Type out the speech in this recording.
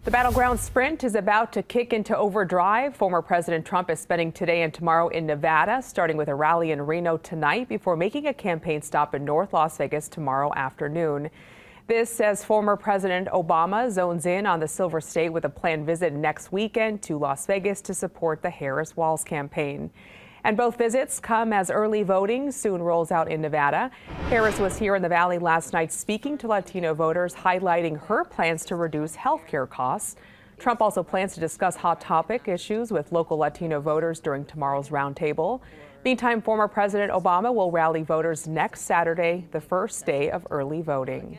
The battleground sprint is about to kick into overdrive. Former President Trump is spending today and tomorrow in Nevada, starting with a rally in Reno tonight before making a campaign stop in North Las Vegas tomorrow afternoon. This as former President Obama zones in on the Silver State with a planned visit next weekend to Las Vegas to support the Harris Walz campaign. And both visits come as early voting soon rolls out in Nevada. Harris was here in the Valley last night speaking to Latino voters, highlighting her plans to reduce health care costs. Trump also plans to discuss hot topic issues with local Latino voters during tomorrow's roundtable. Meantime, former President Obama will rally voters next Saturday, the first day of early voting.